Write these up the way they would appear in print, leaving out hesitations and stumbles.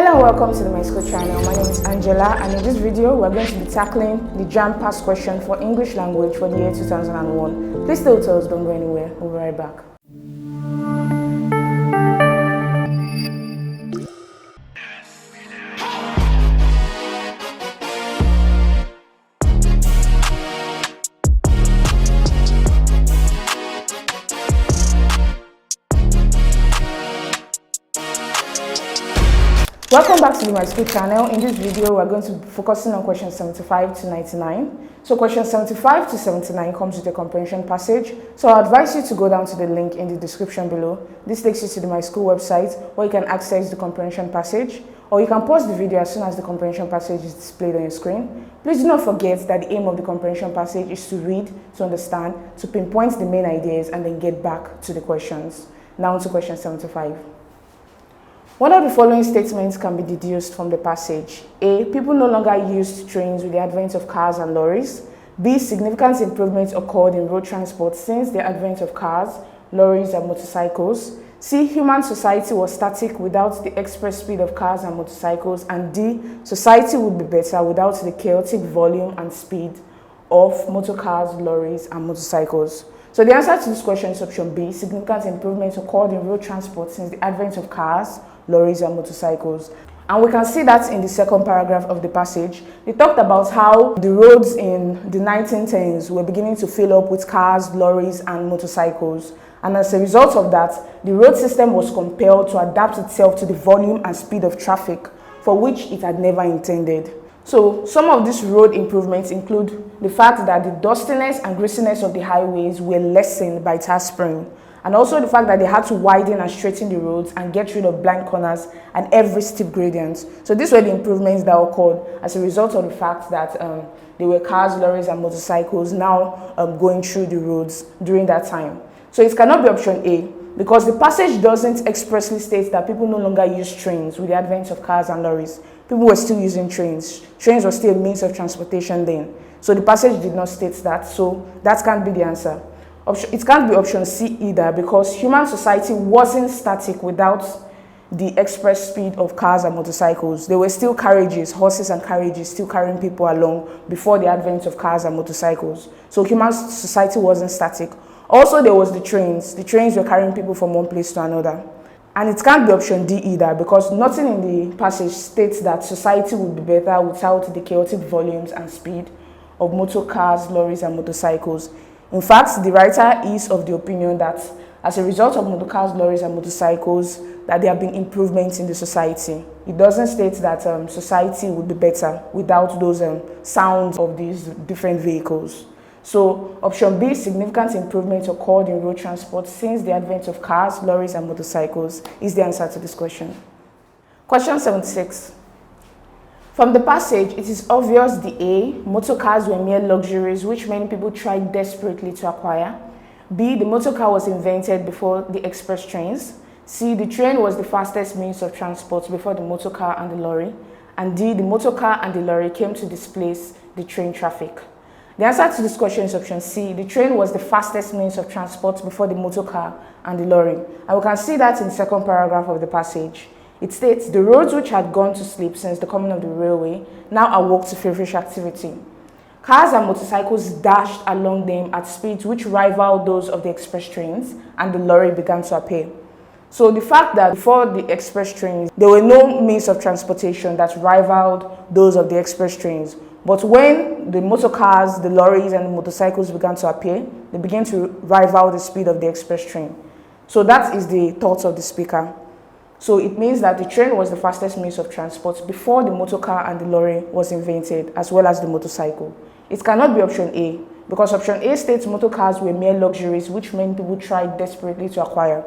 Hello and welcome to the Myschool channel. My name is Angela, and in this video we're going to be tackling the JAMB past question for English language for the year 2001. Please stay with us, don't go anywhere. We'll be right back. Welcome back to the Myschool channel. In this video, we're going to be focusing on questions 75 to 99. So questions 75 to 79 comes with a comprehension passage. So I advise you to go down to the link in the description below. This takes you to the Myschool website where you can access the comprehension passage, or you can pause the video as soon as the comprehension passage is displayed on your screen. Please do not forget that the aim of the comprehension passage is to read, to understand, to pinpoint the main ideas, and then get back to the questions. Now to question 75. One of the following statements can be deduced from the passage. A. People no longer used trains with the advent of cars and lorries. B. Significant improvements occurred in road transport since the advent of cars, lorries, and motorcycles. C. Human society was static without the express speed of cars and motorcycles. And D. Society would be better without the chaotic volume and speed of motor cars, lorries, and motorcycles. So the answer to this question is option B. Significant improvements occurred in road transport since the advent of cars, lorries, and motorcycles. And we can see that in the second paragraph of the passage. They talked about how the roads in the 1910s were beginning to fill up with cars, lorries, and motorcycles. And as a result of that, the road system was compelled to adapt itself to the volume and speed of traffic, for which it had never intended. So some of these road improvements include the fact that the dustiness and greasiness of the highways were lessened by tar spraying, and also the fact that they had to widen and straighten the roads and get rid of blind corners and every steep gradient. So these were the improvements that occurred as a result of the fact that there were cars, lorries, and motorcycles now going through the roads during that time. So it cannot be option A, because the passage doesn't expressly state that people no longer use trains with the advent of cars and lorries. People were still using trains. Trains were still a means of transportation then. So the passage did not state that, so that can't be the answer. It can't be option C either, because human society wasn't static without the express speed of cars and motorcycles. There were still carriages, horses and carriages still carrying people along before the advent of cars and motorcycles. So human society wasn't static. Also, there was the trains. The trains were carrying people from one place to another. And it can't be option D either, because nothing in the passage states that society would be better without the chaotic volumes and speed of motor cars, lorries, and motorcycles. In fact, the writer is of the opinion that as a result of motor cars, lorries, and motorcycles, that there have been improvements in the society. It doesn't state that society would be better without those sounds of these different vehicles. So option B, significant improvements occurred in road transport since the advent of cars, lorries, and motorcycles, is the answer to this question. Question 76. From the passage, it is obvious the A, motor cars were mere luxuries which many people tried desperately to acquire. B, the motor car was invented before the express trains. C, the train was the fastest means of transport before the motor car and the lorry. And D, the motor car and the lorry came to displace the train traffic. The answer to this question is option C. The train was the fastest means of transport before the motor car and the lorry. And we can see that in the second paragraph of the passage. It states, the roads which had gone to sleep since the coming of the railway now awoke to feverish activity. Cars and motorcycles dashed along them at speeds which rivaled those of the express trains, and the lorry began to appear. So the fact that before the express trains, there were no means of transportation that rivaled those of the express trains. But when the motor cars, the lorries, and the motorcycles began to appear, they began to rival the speed of the express train. So that is the thoughts of the speaker. So it means that the train was the fastest means of transport before the motor car and the lorry was invented, as well as the motorcycle. It cannot be option A, because option A states motor cars were mere luxuries which many people tried desperately to acquire.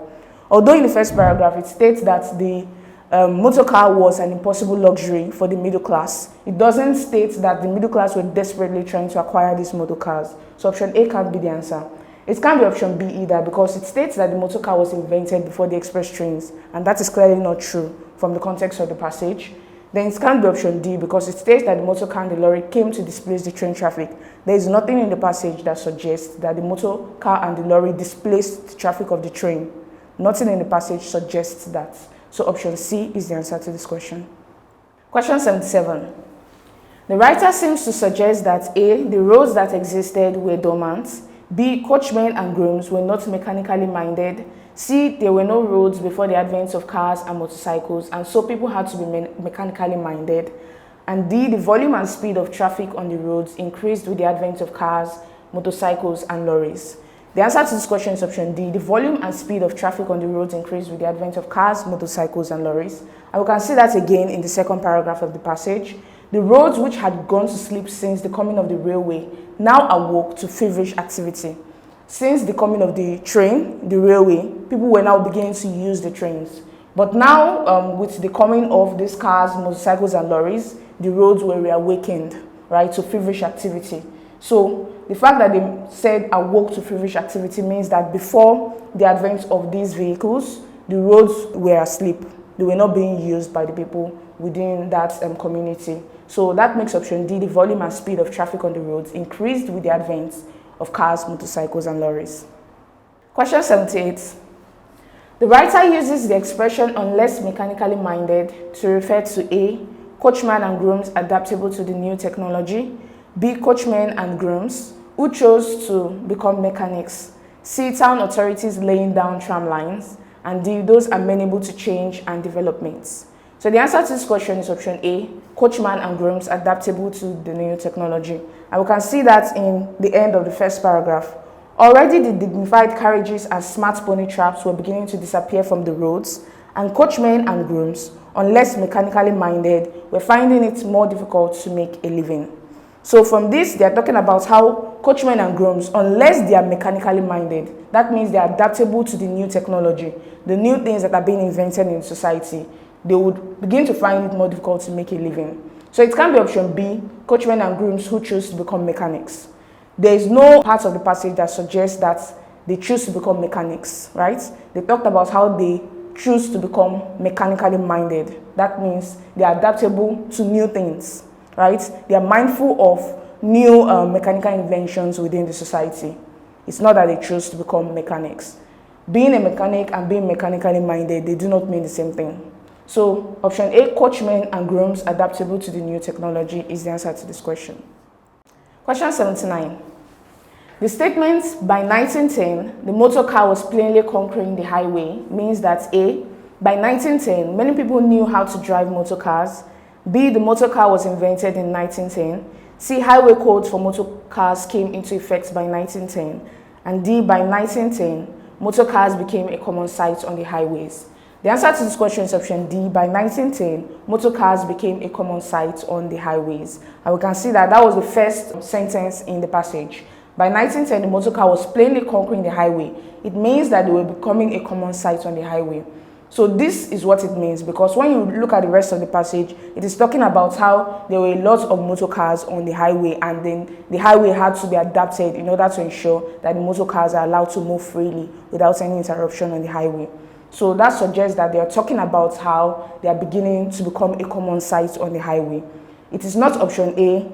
Although in the first paragraph it states that the motor car was an impossible luxury for the middle class, it doesn't state that the middle class were desperately trying to acquire these motor cars. So option A can't be the answer. It can't be option B either, because it states that the motor car was invented before the express trains, and that is clearly not true from the context of the passage. Then it can't be option D, because it states that the motor car and the lorry came to displace the train traffic. There is nothing in the passage that suggests that the motor car and the lorry displaced the traffic of the train. Nothing in the passage suggests that. So option C is the answer to this question. Question 77. The writer seems to suggest that A, the roads that existed were dormant, B, coachmen and grooms were not mechanically minded, C, there were no roads before the advent of cars and motorcycles, and so people had to be mechanically minded, and D, the volume and speed of traffic on the roads increased with the advent of cars, motorcycles, and lorries. The answer to this question is option D. The volume and speed of traffic on the roads increased with the advent of cars, motorcycles, and lorries. And we can see that again in the second paragraph of the passage. The roads, which had gone to sleep since the coming of the railway, now awoke to feverish activity. Since the coming of the train, the railway, people were now beginning to use the trains. But now, with the coming of these cars, motorcycles, and lorries, the roads were reawakened, right, to feverish activity. So the fact that they said awoke to feverish activity means that before the advent of these vehicles, the roads were asleep. They were not being used by the people within that community. So that makes option D, the volume and speed of traffic on the roads increased with the advent of cars, motorcycles, and lorries. Question 78. The writer uses the expression unless mechanically minded to refer to A, coachmen and grooms adaptable to the new technology, B, coachmen and grooms who chose to become mechanics, C, town authorities laying down tram lines, and D, those amenable to change and developments. So the answer to this question is option A, coachman and grooms adaptable to the new technology. And we can see that in the end of the first paragraph. Already the dignified carriages and smart pony traps were beginning to disappear from the roads, and coachmen and grooms, unless mechanically minded, were finding it more difficult to make a living. So from this, they are talking about how coachmen and grooms, unless they are mechanically minded, that means they are adaptable to the new technology, the new things that are being invented in society, they would begin to find it more difficult to make a living. So it can be option B, coachmen and grooms who choose to become mechanics. There is no part of the passage that suggests that they choose to become mechanics, right? They talked about how they choose to become mechanically minded. That means they are adaptable to new things, right? They are mindful of new mechanical inventions within the society. It's not that they choose to become mechanics. Being a mechanic and being mechanically minded, they do not mean the same thing. So option A, coachmen and grooms adaptable to the new technology is the answer to this question. Question 79. The statement, by 1910, the motor car was plainly conquering the highway, means that A, by 1910, many people knew how to drive motor cars. B, the motor car was invented in 1910. C, highway codes for motor cars came into effect by 1910. And D, by 1910, motor cars became a common sight on the highways. The answer to this question is option D. By 1910, motor cars became a common sight on the highways. And we can see that that was the first sentence in the passage. By 1910, the motor car was plainly conquering the highway. It means that they were becoming a common sight on the highway. So this is what it means, because when you look at the rest of the passage, it is talking about how there were a lot of motor cars on the highway, and then the highway had to be adapted in order to ensure that the motor cars are allowed to move freely without any interruption on the highway. So that suggests that they are talking about how they are beginning to become a common sight on the highway. It is not option A,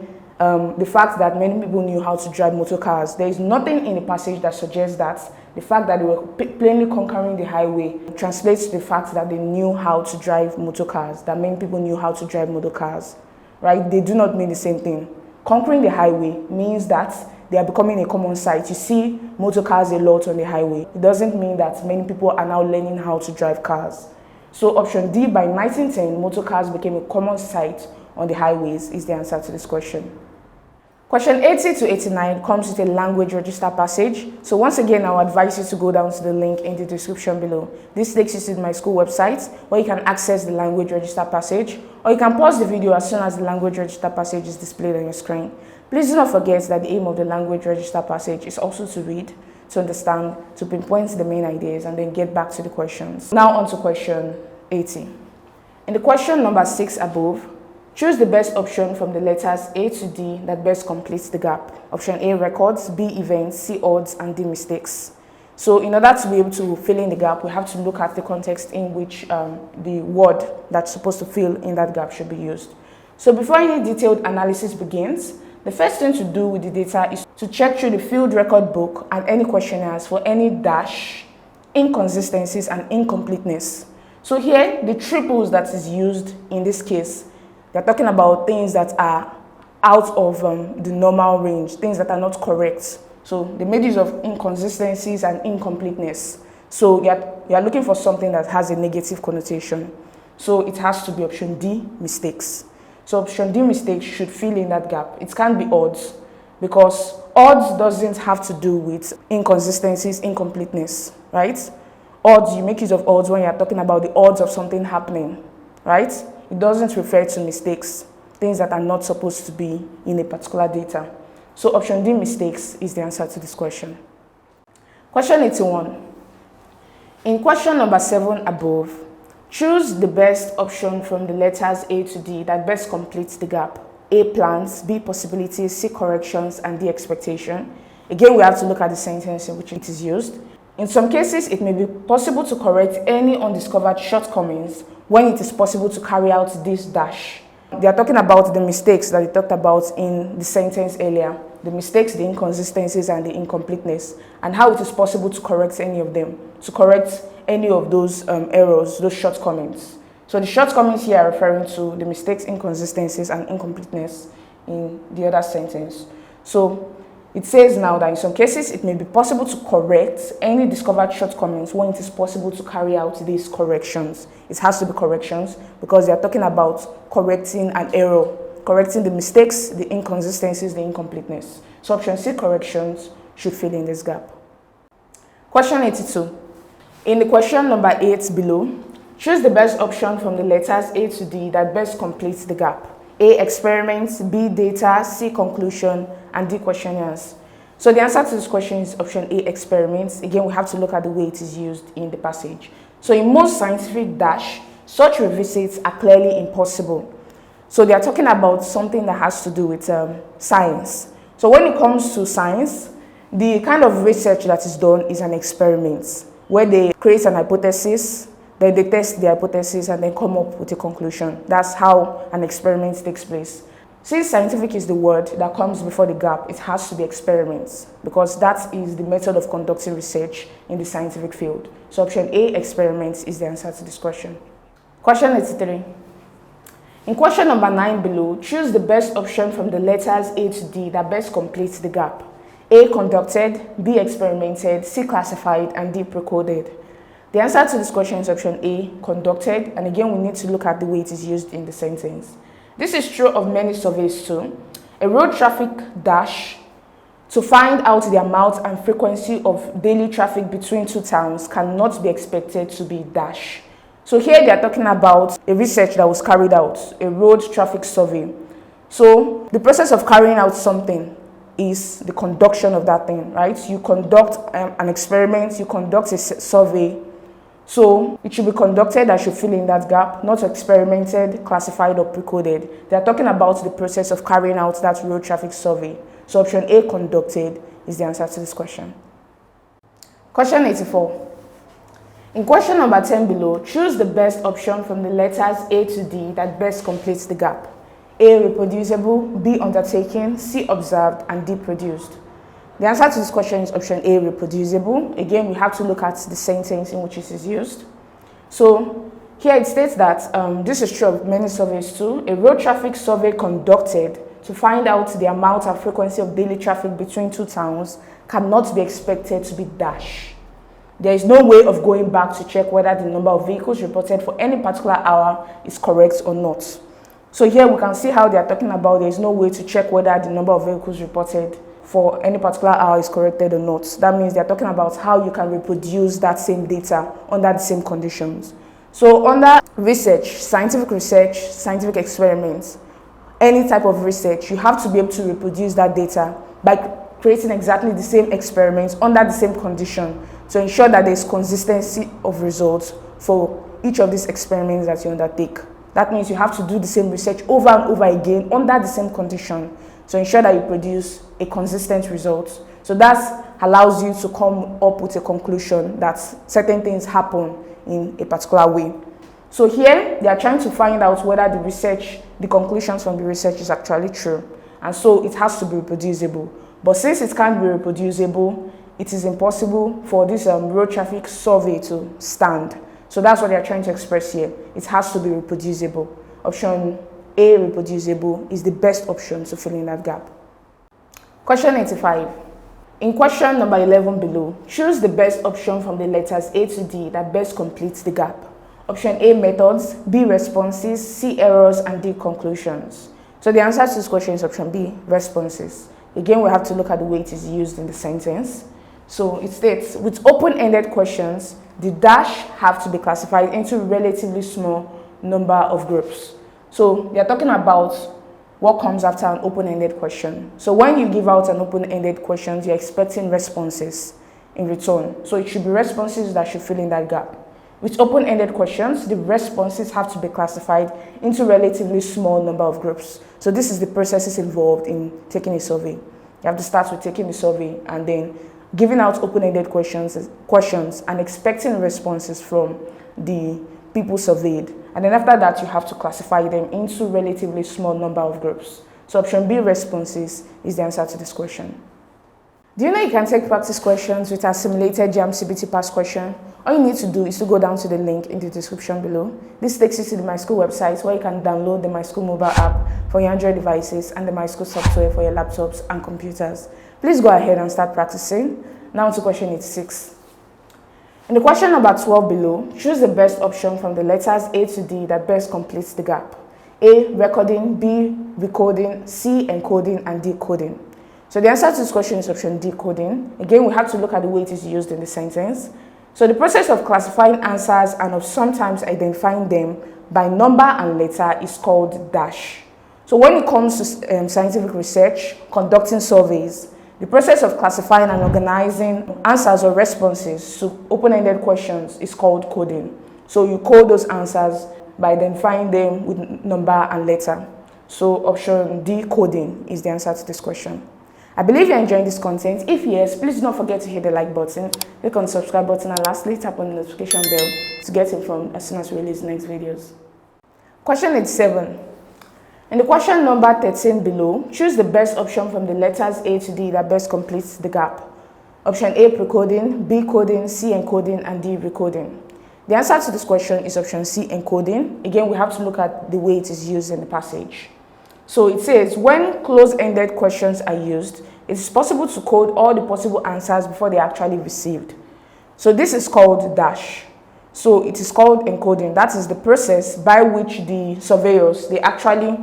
the fact that many people knew how to drive motor cars. There is nothing in the passage that suggests that the fact that they were plainly conquering the highway translates to the fact that they knew how to drive motor cars, that many people knew how to drive motor cars, right? They do not mean the same thing. Conquering the highway means that they are becoming a common sight. You see motor cars a lot on the highway. It doesn't mean that many people are now learning how to drive cars. So option D, by 1910, motor cars became a common sight on the highways is the answer to this question. Question 80 to 89 comes with a language register passage. So once again, I will advise you to go down to the link in the description below. This takes you to my school website where you can access the language register passage, or you can pause the video as soon as the language register passage is displayed on your screen. Please do not forget that the aim of the language register passage is also to read, to understand, to pinpoint the main ideas, and then get back to the questions. Now on to question 80. In the question number 6 above, choose the best option from the letters A to D that best completes the gap. Option A, records, B, events, C, odds, and D, mistakes. So in order to be able to fill in the gap, we have to look at the context in which the word that's supposed to fill in that gap should be used. So before any detailed analysis begins, the first thing to do with the data is to check through the field record book and any questionnaires for any dash, inconsistencies, and incompleteness. So here, the triples that is used in this case They're talking about things that are out of the normal range, things that are not correct. So they made use of inconsistencies and incompleteness. So you're looking for something that has a negative connotation. So it has to be option D, mistakes. So option D, mistakes, should fill in that gap. It can't be odds, because odds doesn't have to do with inconsistencies, incompleteness, right? Odds, you make use of odds when you're talking about the odds of something happening, right? It doesn't refer to mistakes, things that are not supposed to be in a particular data. So option D, mistakes, is the answer to this question. Question 81. In question number 7 above, choose the best option from the letters A to D that best completes the gap. A, plans, B, possibilities, C, corrections, and D, expectation. Again, we have to look at the sentence in which it is used. In some cases, it may be possible to correct any undiscovered shortcomings when it is possible to carry out this dash. They are talking about the mistakes that they talked about in the sentence earlier. The mistakes, the inconsistencies, and the incompleteness, and how it is possible to correct any of them, to correct any of those errors, those shortcomings. So the shortcomings here are referring to the mistakes, inconsistencies, and incompleteness in the other sentence. So it says now that in some cases, it may be possible to correct any discovered shortcomings when it is possible to carry out these corrections. It has to be corrections because they are talking about correcting an error, correcting the mistakes, the inconsistencies, the incompleteness. So option C, corrections, should fill in this gap. Question 82. In the question number 8 below, choose the best option from the letters A to D that best completes the gap. A, experiments, B, data, C, conclusion, and D, questionnaires. So the answer to this question is option A, experiments. Again, we have to look at the way it is used in the passage. So in most scientific dash, such revisits are clearly impossible. So they are talking about something that has to do with science. So when it comes to science, the kind of research that is done is an experiment where they create an hypothesis, then they test the hypothesis and then come up with a conclusion. That's how an experiment takes place. Since scientific is the word that comes before the gap, it has to be experiments because that is the method of conducting research in the scientific field. So option A, experiments, is the answer to this question. Question 83. In question number 9 below, choose the best option from the letters A to D that best completes the gap. A, conducted, B, experimented, C, classified, and D, precoded. The answer to this question is option A, conducted, and again we need to look at the way it is used in the sentence. This is true of many surveys too. A road traffic dash to find out the amount and frequency of daily traffic between two towns cannot be expected to be dash. So here they are talking about a research that was carried out, a road traffic survey. So the process of carrying out something is the conduction of that thing, right? You conduct an experiment, you conduct a survey. So it should be conducted, that should fill in that gap, not experimented, classified, or precoded. They are talking about the process of carrying out that road traffic survey. So option A, conducted, is the answer to this question. Question 84. In question number 10 below, choose the best option from the letters A to D that best completes the gap. A, reproducible, B, undertaken, C, observed, and D, produced. The answer to this question is option A, reproducible. Again, we have to look at the sentence in which it is used. So here it states that this is true of many surveys too. A road traffic survey conducted to find out the amount and frequency of daily traffic between two towns cannot be expected to be dash. There is no way of going back to check whether the number of vehicles reported for any particular hour is correct or not. So here we can see how they are talking about there is no way to check whether the number of vehicles reported for any particular hour is corrected or not. That means they are talking about how you can reproduce that same data under the same conditions. So under research, scientific experiments, any type of research, you have to be able to reproduce that data by creating exactly the same experiments under the same condition to ensure that there is consistency of results for each of these experiments that you undertake. That means you have to do the same research over and over again under the same condition to ensure that you produce a consistent result. So that allows you to come up with a conclusion that certain things happen in a particular way. So here they are trying to find out whether the conclusions from the research is actually true. And so it has to be reproducible. But since it can't be reproducible, it is impossible for this road traffic survey to stand. So that's what they are trying to express here. It has to be reproducible. Option A, reproducible, is the best option to fill in that gap. Question 85. In question number 11 below, choose the best option from the letters A to D that best completes the gap. Option A, methods, B, responses, C, errors, and D, conclusions. So the answer to this question is option B, responses. Again, we have to look at the way it is used in the sentence. So it states, with open-ended questions, the dash have to be classified into a relatively small number of groups. So they are talking about what comes after an open-ended question. So when you give out an open-ended question, you're expecting responses in return. So it should be responses that should fill in that gap. With open-ended questions, the responses have to be classified into a relatively small number of groups. So this is the processes involved in taking a survey. You have to start with taking the survey and then giving out open-ended questions and expecting responses from the people surveyed. And then after that, you have to classify them into a relatively small number of groups. So option B, responses, is the answer to this question. Do you know you can take practice questions with our simulated JAMB CBT past question? All you need to do is to go down to the link in the description below. This takes you to the Myschool website where you can download the Myschool mobile app for your Android devices and the Myschool software for your laptops and computers. Please go ahead and start practicing. Now to question 86. In the question number 12 below, choose the best option from the letters A to D that best completes the gap. A, recording, B, recording, C, encoding, and D, coding. So the answer to this question is option D, coding. Again, we have to look at the way it is used in the sentence. So the process of classifying answers and of sometimes identifying them by number and letter is called dash. So when it comes to scientific research, conducting surveys, the process of classifying and organizing answers or responses to open-ended questions is called coding. So you code those answers by identifying them with number and letter. So option D, coding, is the answer to this question. I believe you're enjoying this content. If yes, please do not forget to hit the like button, click on the subscribe button, and lastly, tap on the notification bell to get informed as soon as we release next videos. Question 87. In the question number 13 below, choose the best option from the letters A to D that best completes the gap. Option A, precoding, B, coding, C, encoding, and D, recoding. The answer to this question is option C, encoding. Again, we have to look at the way it is used in the passage. So it says, when close-ended questions are used, it is possible to code all the possible answers before they are actually received. So this is called dash. So it is called encoding. That is the process by which the surveyors, they actually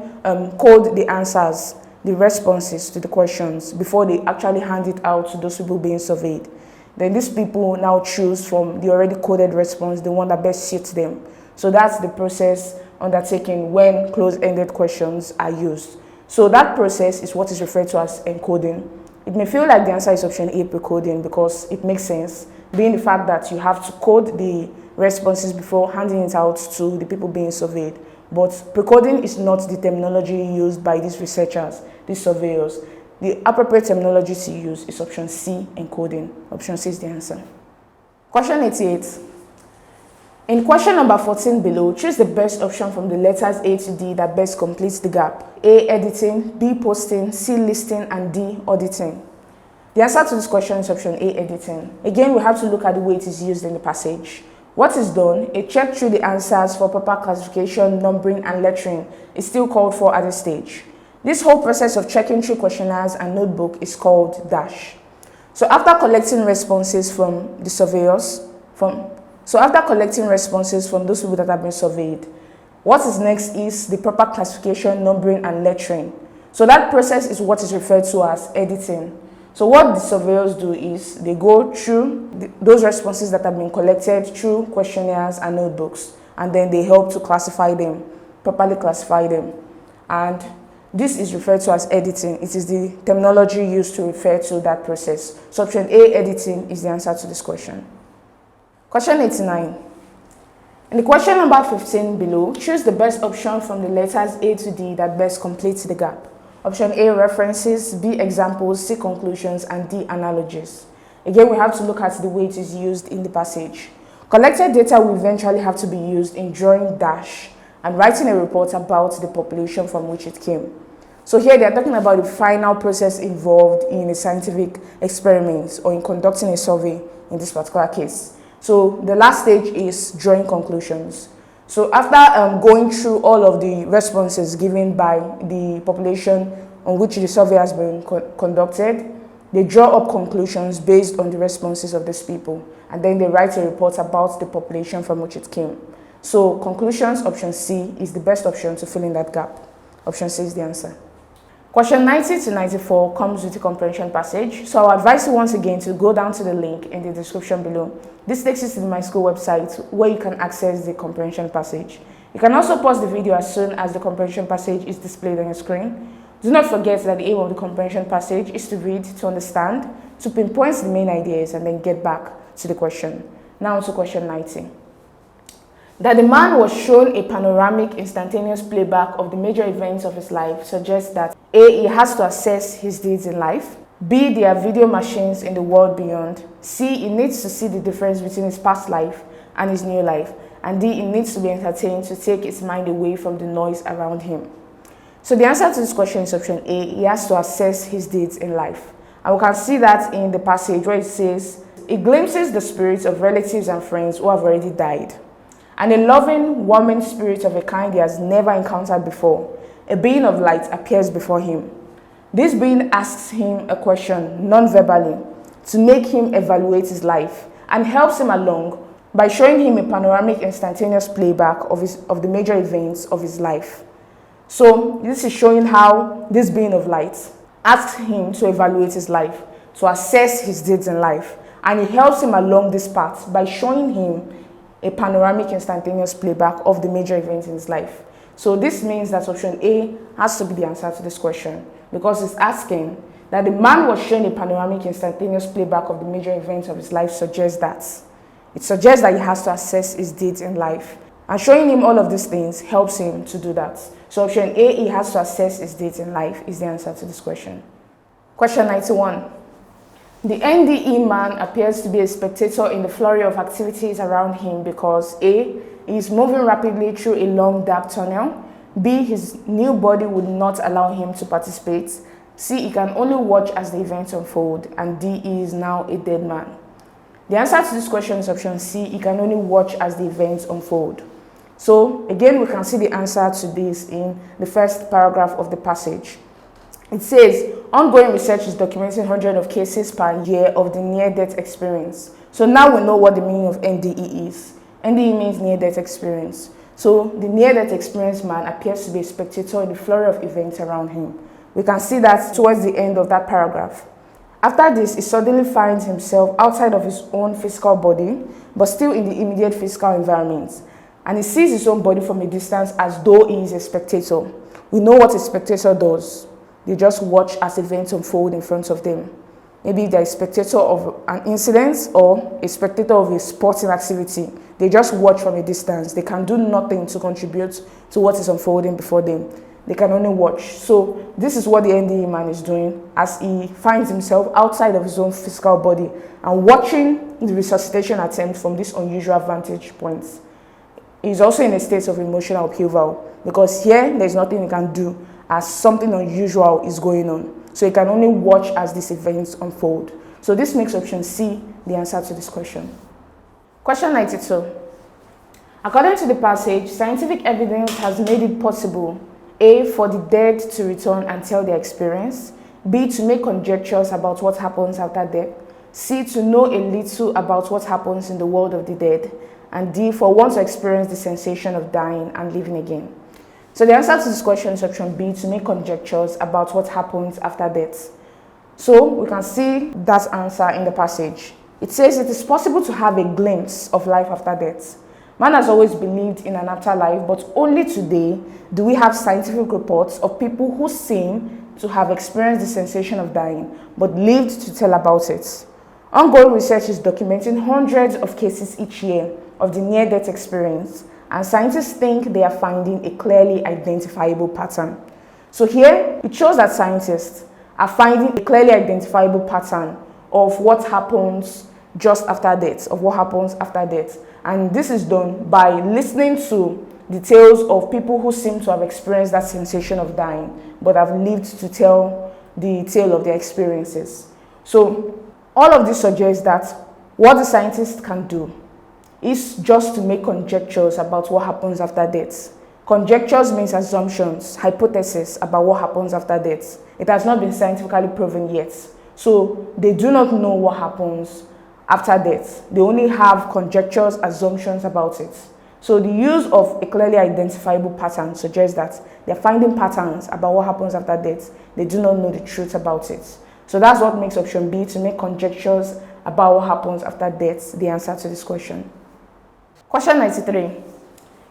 code the answers, the responses to the questions before they actually hand it out to those people being surveyed. Then these people now choose from the already coded response, the one that best suits them. So that's the process undertaken when close-ended questions are used. So that process is what is referred to as encoding. It may feel like the answer is option A, precoding, because it makes sense, being the fact that you have to code the responses before handing it out to the people being surveyed. But precoding is not the terminology used by these researchers, these surveyors. The appropriate terminology to use is option C, encoding. Option C is the answer. Question 88. In question number 14 below, choose the best option from the letters A to D that best completes the gap. A, editing, B, posting, C, listing, and D, auditing. The answer to this question is option A, editing. Again, we have to look at the way it is used in the passage. What is done? A check through the answers for proper classification, numbering, and lettering is still called for at this stage. This whole process of checking through questionnaires and notebook is called dash. So after collecting responses from the surveyors, after collecting responses from those people that have been surveyed, what is next is the proper classification, numbering, and lettering. So that process is what is referred to as editing. So what the surveyors do is they go through those responses that have been collected through questionnaires and notebooks, and then they help to classify them, properly classify them. And this is referred to as editing. It is the terminology used to refer to that process. So option A, editing, is the answer to this question. Question 89. In the question number 15 below, choose the best option from the letters A to D that best completes the gap. Option A, references, B, examples, C, conclusions, and D, analogies. Again, we have to look at the way it is used in the passage. Collected data will eventually have to be used in drawing dash and writing a report about the population from which it came. So here they are talking about the final process involved in a scientific experiment or in conducting a survey in this particular case. So the last stage is drawing conclusions. So after going through all of the responses given by the population on which the survey has been conducted, they draw up conclusions based on the responses of these people, and then they write a report about the population from which it came. So conclusions, option C is the best option to fill in that gap. Option C is the answer. Question 90 to 94 comes with the comprehension passage. So I'll advise you once again to go down to the link in the description below. This takes you to the Myschool website where you can access the comprehension passage. You can also pause the video as soon as the comprehension passage is displayed on your screen. Do not forget that the aim of the comprehension passage is to read, to understand, to pinpoint the main ideas, and then get back to the question. Now to question 90. That the man was shown a panoramic instantaneous playback of the major events of his life suggests that A. He has to assess his deeds in life. B. There are video machines in the world beyond. C. He needs to see the difference between his past life and his new life. And D. He needs to be entertained to take his mind away from the noise around him. So the answer to this question is option A. He has to assess his deeds in life. And we can see that in the passage where it says, it glimpses the spirits of relatives and friends who have already died, and a loving, warming spirit of a kind he has never encountered before, a being of light, appears before him. This being asks him a question non-verbally to make him evaluate his life, and helps him along by showing him a panoramic instantaneous playback of the major events of his life. So this is showing how this being of light asks him to evaluate his life, to assess his deeds in life, and he helps him along this path by showing him a panoramic instantaneous playback of the major events in his life. So this means that option A has to be the answer to this question, because it's asking that the man was shown a panoramic instantaneous playback of the major events of his life suggests that. It suggests that he has to assess his deeds in life. And showing him all of these things helps him to do that. So option A, he has to assess his deeds in life, is the answer to this question. Question 91. The NDE man appears to be a spectator in the flurry of activities around him because A. He is moving rapidly through a long dark tunnel. B. His new body would not allow him to participate. C. He can only watch as the events unfold. And D. He is now a dead man. The answer to this question is option C. He can only watch as the events unfold. So again, we can see the answer to this in the first paragraph of the passage. It says, ongoing research is documenting hundreds of cases per year of the near-death experience. So now we know what the meaning of NDE is. NDE means near-death experience. So the near-death experience man appears to be a spectator in the flurry of events around him. We can see that towards the end of that paragraph. After this, he suddenly finds himself outside of his own physical body, but still in the immediate physical environment. And he sees his own body from a distance as though he is a spectator. We know what a spectator does. They just watch as events unfold in front of them. Maybe they're a spectator of an incident or a spectator of a sporting activity. They just watch from a distance. They can do nothing to contribute to what is unfolding before them. They can only watch. So this is what the NDE man is doing as he finds himself outside of his own physical body and watching the resuscitation attempt from this unusual vantage point. He's also in a state of emotional upheaval because here there's nothing he can do as something unusual is going on. So he can only watch as these events unfold. So this makes option C the answer to this question. Question 92. According to the passage, scientific evidence has made it possible A. For the dead to return and tell their experience. B. To make conjectures about what happens after death. C. To know a little about what happens in the world of the dead. And D. For one to experience the sensation of dying and living again. So the answer to this question is option B. To make conjectures about what happens after death. So we can see that answer in the passage. It says it is possible to have a glimpse of life after death. Man has always believed in an afterlife, but only today do we have scientific reports of people who seem to have experienced the sensation of dying, but lived to tell about it. Ongoing research is documenting hundreds of cases each year of the near-death experience, and scientists think they are finding a clearly identifiable pattern. So here, it shows that scientists are finding a clearly identifiable pattern of what happens just after death, of what happens after death. And this is done by listening to the tales of people who seem to have experienced that sensation of dying, but have lived to tell the tale of their experiences. So all of this suggests that what the scientists can do is just to make conjectures about what happens after death. Conjectures means assumptions, hypotheses about what happens after death. It has not been scientifically proven yet. So they do not know what happens after death. They only have conjectures, assumptions about it. So the use of a clearly identifiable pattern suggests that they're finding patterns about what happens after death. They do not know the truth about it. So that's what makes option B, to make conjectures about what happens after death, the answer to this question. Question 93.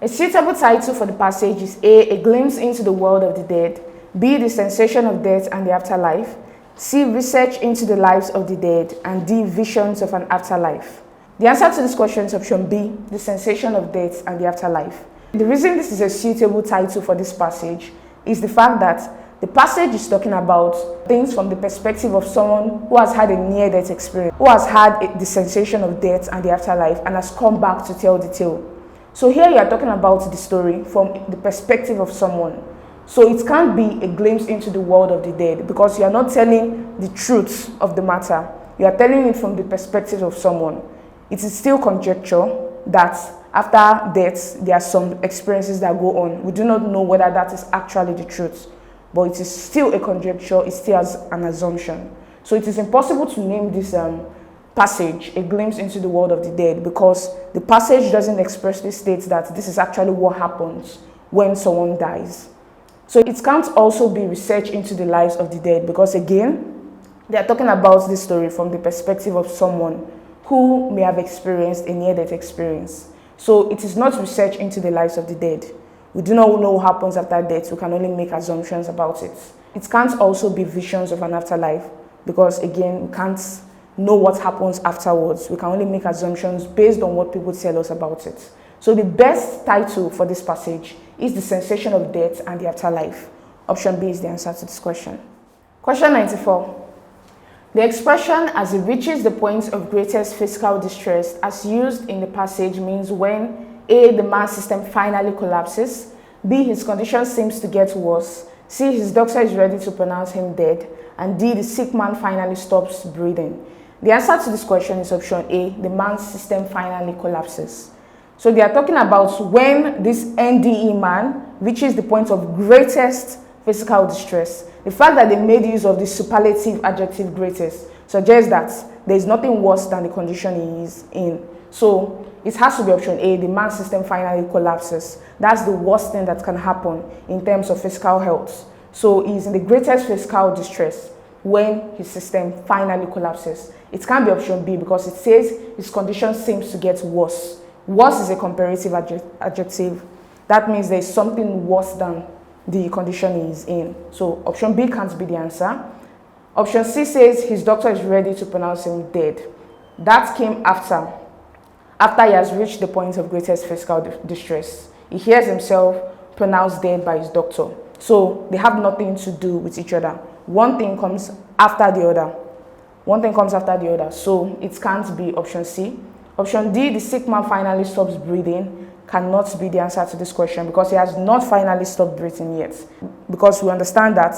A suitable title for the passage is A glimpse into the world of the dead, B, the sensation of death and the afterlife, C, research into the lives of the dead, and D, visions of an afterlife. The answer to this question is option B, the sensation of death and the afterlife. The reason this is a suitable title for this passage is the fact that the passage is talking about things from the perspective of someone who has had a near-death experience, who has had the sensation of death and the afterlife and has come back to tell the tale. So here you are talking about the story from the perspective of someone. So it can't be a glimpse into the world of the dead because you are not telling the truth of the matter. You are telling it from the perspective of someone. It is still conjecture that after death, there are some experiences that go on. We do not know whether that is actually the truth, but it is still a conjecture, it still has an assumption. So it is impossible to name this passage a glimpse into the world of the dead because the passage doesn't expressly state that this is actually what happens when someone dies. So it can't also be research into the lives of the dead because again, they are talking about this story from the perspective of someone who may have experienced a near-death experience. So it is not research into the lives of the dead. We do not know what happens after death. We can only make assumptions about it. It can't also be visions of an afterlife because again, we can't know what happens afterwards. We can only make assumptions based on what people tell us about it. So the best title for this passage is the sensation of death and the afterlife. Option B is the answer to this question. Question 94. The expression "as it reaches the point of greatest physical distress" as used in the passage means when A, the man's system finally collapses, B, his condition seems to get worse, C, his doctor is ready to pronounce him dead, and D, the sick man finally stops breathing. The answer to this question is option A, the man's system finally collapses. So they are talking about when this NDE man reaches the point of greatest physical distress. The fact that they made use of the superlative adjective greatest suggests that there is nothing worse than the condition he is in. So it has to be option A, the man's system finally collapses. That's the worst thing that can happen in terms of physical health. So he's in the greatest physical distress when his system finally collapses. It can't be option B because it says his condition seems to get worse. Worse is a comparative adjective. That means there is something worse than the condition he is in. So option B can't be the answer. Option C says his doctor is ready to pronounce him dead. That came after he has reached the point of greatest physical distress. He hears himself pronounced dead by his doctor. So they have nothing to do with each other. One thing comes after the other. One thing comes after the other. So it can't be option C. Option D, the sick man finally stops breathing, cannot be the answer to this question because he has not finally stopped breathing yet. Because we understand that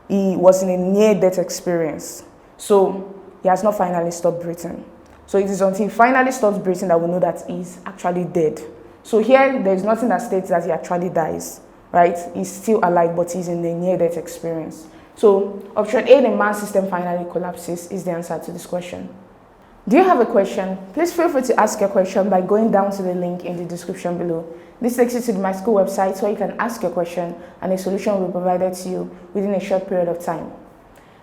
he was in a near-death experience. So he has not finally stopped breathing. So it is until he finally stops breathing that we know that he's actually dead. So here, there is nothing that states that he actually dies, right? He's still alive, but he's in a near-death experience. So option A, the man's system finally collapses, is the answer to this question. Do you have a question? Please feel free to ask your question by going down to the link in the description below. This takes you to the Myschool website where you can ask your question and a solution will be provided to you within a short period of time.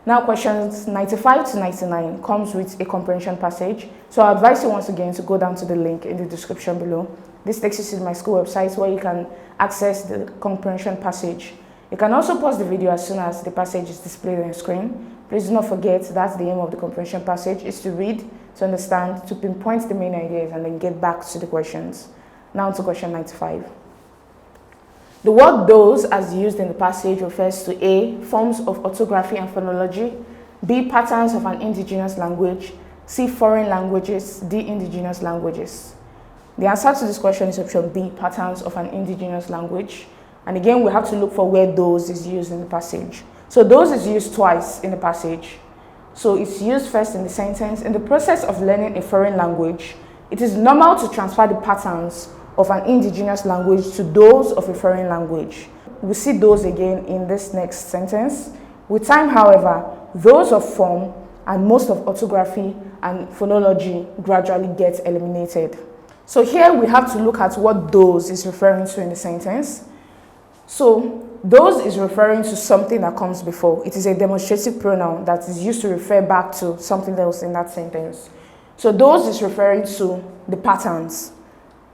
Now questions 95 to 99 comes with a comprehension passage. So I advise you once again to go down to the link in the description below. This takes you to the Myschool website where you can access the comprehension passage. You can also pause the video as soon as the passage is displayed on your screen. Please do not forget that's the aim of the comprehension passage, is to read, to understand, to pinpoint the main ideas and then get back to the questions. Now to question 95. The word "those" as used in the passage refers to A, forms of orthography and phonology, B, patterns of an indigenous language, C, foreign languages, D, indigenous languages. The answer to this question is option B, patterns of an indigenous language. And again, we have to look for where "those" is used in the passage. So "those" is used twice in the passage. So it's used first in the sentence. In the process of learning a foreign language, It is normal to transfer the patterns of an indigenous language to those of a foreign language. We'll see those again in this next sentence. With time, however, those of form and most of orthography and phonology gradually get eliminated. So here we have to look at what those is referring to in the sentence. So those is referring to something that comes before. It is a demonstrative pronoun that is used to refer back to something else in that sentence. So those is referring to the patterns.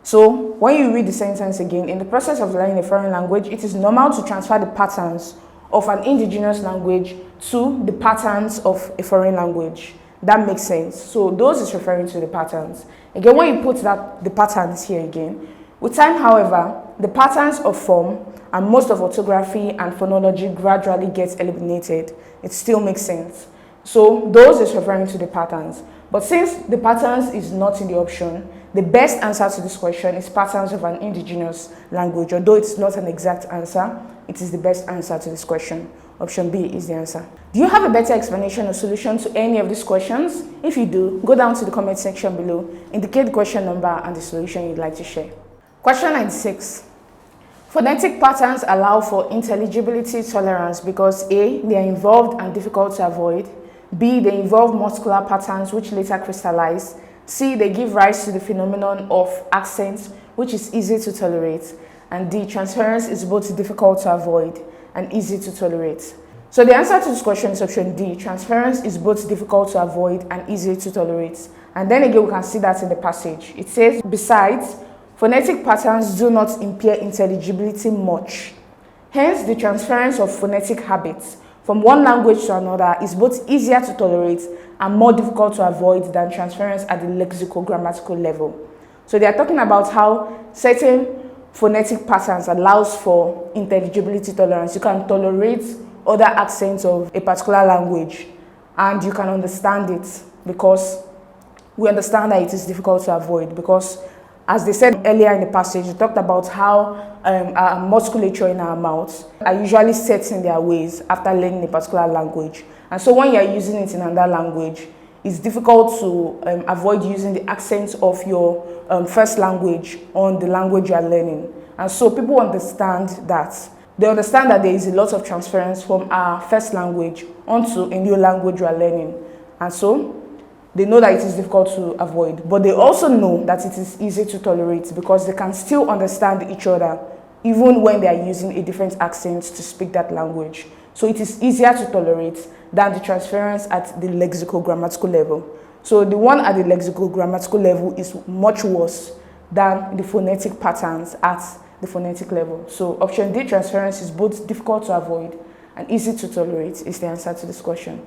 So when you read the sentence again, in the process of learning a foreign language, it is normal to transfer the patterns of an indigenous language to the patterns of a foreign language. That makes sense. So those is referring to the patterns. Again, when you put the patterns here again, with time, however, the patterns of form and most of orthography and phonology gradually get eliminated. It still makes sense. So those is referring to the patterns. But since the patterns is not in the option, the best answer to this question is patterns of an indigenous language. Although it's not an exact answer, it is the best answer to this question. Option B is the answer. Do you have a better explanation or solution to any of these questions? If you do, go down to the comment section below, indicate the question number and the solution you'd like to share. Question 96. Phonetic patterns allow for intelligibility tolerance because A, they are involved and difficult to avoid. B, they involve muscular patterns which later crystallize. C, they give rise to the phenomenon of accent, which is easy to tolerate. And D, transference is both difficult to avoid and easy to tolerate. So the answer to this question is option D. Transference is both difficult to avoid and easy to tolerate. And then again, we can see that in the passage. It says, besides, phonetic patterns do not impair intelligibility much. Hence, the transference of phonetic habits from one language to another is both easier to tolerate and more difficult to avoid than transference at the lexicogrammatical level. So they are talking about how certain phonetic patterns allows for intelligibility tolerance. You can tolerate other accents of a particular language and you can understand it because we understand that it is difficult to avoid, because as they said earlier in the passage, they talked about how our musculature in our mouths are usually set in their ways after learning a particular language. And so when you are using it in another language, it's difficult to avoid using the accents of your first language on the language you are learning. And so people understand that. They understand that there is a lot of transference from our first language onto a new language you are learning. And so they know that it is difficult to avoid. But they also know that it is easy to tolerate because they can still understand each other even when they are using a different accent to speak that language. So it is easier to tolerate than the transference at the lexicogrammatical level. So the one at the lexicogrammatical level is much worse than the phonetic patterns at the phonetic level. So option D, transference is both difficult to avoid and easy to tolerate is the answer to this question.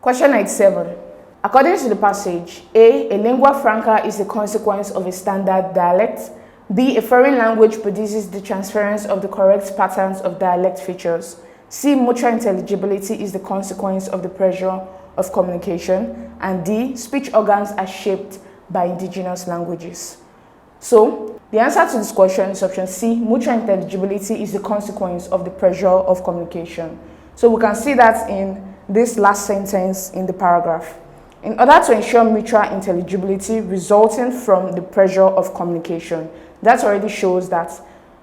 Question 97. According to the passage, A lingua franca is the consequence of a standard dialect. B, a foreign language produces the transference of the correct patterns of dialect features. C, mutual intelligibility is the consequence of the pressure of communication. And D, speech organs are shaped by indigenous languages. So the answer to this question is option C, mutual intelligibility is the consequence of the pressure of communication. So we can see that in this last sentence in the paragraph. In order to ensure mutual intelligibility resulting from the pressure of communication, that already shows that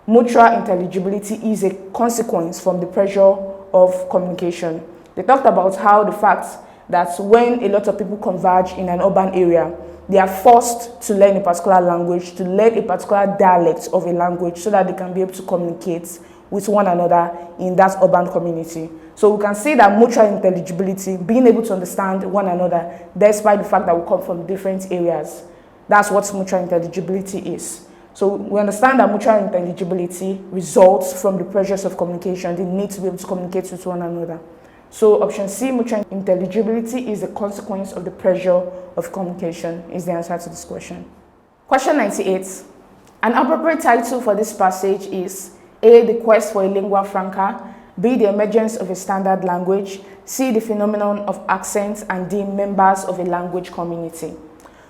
mutual intelligibility is a consequence from the pressure of communication. They talked about how the fact that when a lot of people converge in an urban area, they are forced to learn a particular language, to learn a particular dialect of a language so that they can be able to communicate with one another in that urban community. So we can see that mutual intelligibility, being able to understand one another, despite the fact that we come from different areas. That's what mutual intelligibility is. So we understand that mutual intelligibility results from the pressures of communication, the need to be able to communicate with one another. So option C, mutual intelligibility is the consequence of the pressure of communication is the answer to this question. Question 98. An appropriate title for this passage is A, the quest for a lingua franca, B, the emergence of a standard language, C, the phenomenon of accent, and D, members of a language community.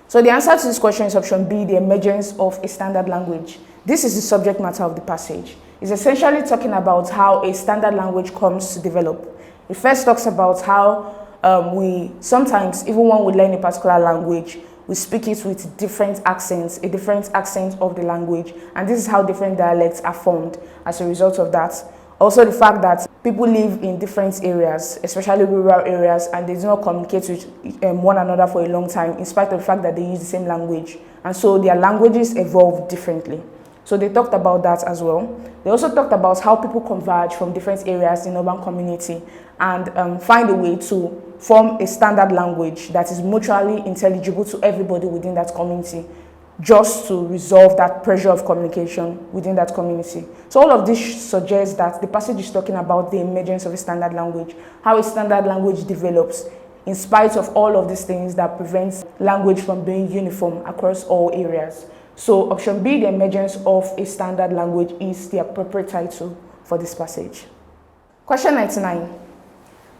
So the answer to this question is option B, the emergence of a standard language. This is the subject matter of the passage. It's essentially talking about how a standard language comes to develop. It first talks about how we sometimes, even when we learn a particular language, we speak it with different accents, a different accent of the language, and this is how different dialects are formed as a result of that. Also, the fact that people live in different areas, especially rural areas, and they do not communicate with one another for a long time, in spite of the fact that they use the same language. And so their languages evolve differently. So they talked about that as well. They also talked about how people converge from different areas in urban community and find a way to form a standard language that is mutually intelligible to everybody within that community, just to resolve that pressure of communication within that community. So all of this suggests that the passage is talking about the emergence of a standard language, how a standard language develops in spite of all of these things that prevents language from being uniform across all areas. So option B, the emergence of a standard language, is the appropriate title for this passage. Question 99.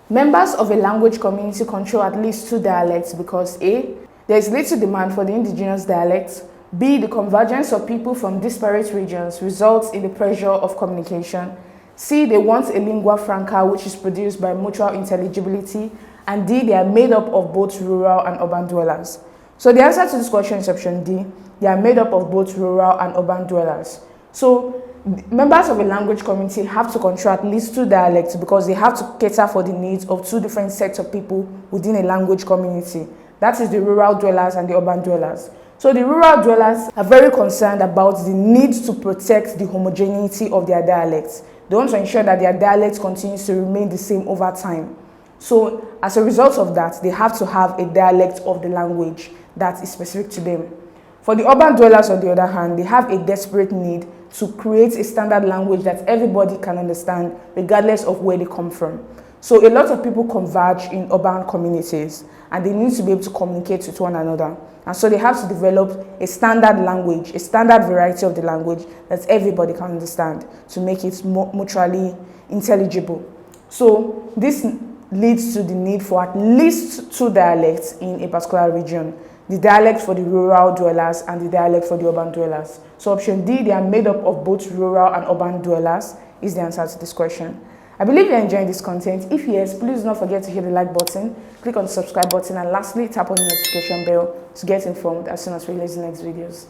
Members of a language community control at least 2 dialects because A, there is little demand for the indigenous dialects. B, the convergence of people from disparate regions results in the pressure of communication. C, they want a lingua franca which is produced by mutual intelligibility. And D, they are made up of both rural and urban dwellers. So the answer to this question is option D. They are made up of both rural and urban dwellers. So members of a language community have to control at least 2 dialects because they have to cater for the needs of 2 different sets of people within a language community. That is the rural dwellers and the urban dwellers. So the rural dwellers are very concerned about the need to protect the homogeneity of their dialects. They want to ensure that their dialect continues to remain the same over time. So as a result of that, they have to have a dialect of the language that is specific to them. For the urban dwellers, on the other hand, they have a desperate need to create a standard language that everybody can understand regardless of where they come from. So a lot of people converge in urban communities and they need to be able to communicate with one another. And so they have to develop a standard language, a standard variety of the language that everybody can understand to make it mutually intelligible. So this leads to the need for at least 2 dialects in a particular region. The dialect for the rural dwellers and the dialect for the urban dwellers. So option D, they are made up of both rural and urban dwellers, is the answer to this question. I believe you're enjoying this content. If yes, please do not forget to hit the like button, click on the subscribe button, and lastly, tap on the notification bell to get informed as soon as we release the next videos.